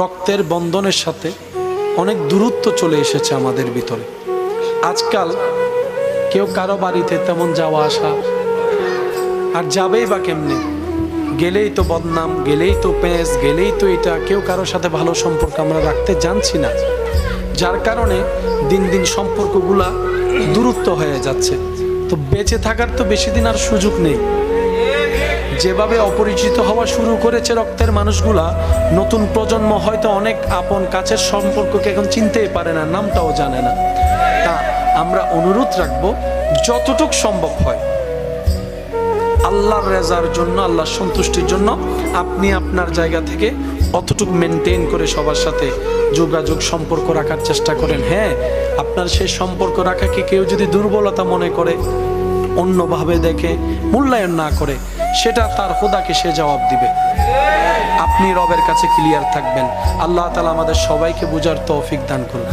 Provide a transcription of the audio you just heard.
রক্তের বন্ধনের সাথে অনেক দূরত্ব চলে এসেছে আমাদের ভিতরে। আজকাল কেউ কারো বাড়িতে তেমন যাওয়া আসা, আর যাবেই বা কেমনে, গেলেই তো বদনাম, গেলেই তো পেঁচ, গেলেই তো এটা, কেউ কারোর সাথে ভালো সম্পর্ক আমরা রাখতে জানছি না, যার কারণে দিন দিন সম্পর্কগুলা দূরত্ব হয়ে যাচ্ছে। তো বেঁচে থাকার তো বেশি দিন আর সুযোগ নেই। যেভাবে অপরিচিত হওয়া শুরু করেছে রক্তের মানুষগুলা, নতুন প্রজন্ম হয়তো অনেক আপন কাছের সম্পর্ককে এখন চিনতেই পারে না, নামটাও জানে না। তা আমরা অনুরোধ রাখবো, যতটুক সম্ভব হয় আল্লাহর রেজার জন্য, আল্লাহর সন্তুষ্টির জন্য আপনি আপনার জায়গা থেকে অতটুক মেনটেন করে সবার সাথে যোগাযোগ সম্পর্ক রাখার চেষ্টা করেন। হ্যাঁ, আপনার সেই সম্পর্ক রাখাকে কেউ যদি দুর্বলতা মনে করে, অন্যভাবে দেখে, মূল্যায়ন না করে, সেটা তার খোদাকে সে জবাব দিবে। আপনি রবের কাছে ক্লিয়ার থাকবেন। আল্লাহ তাআলা আমাদের সবাইকে বুঝার তৌফিক দান করুন।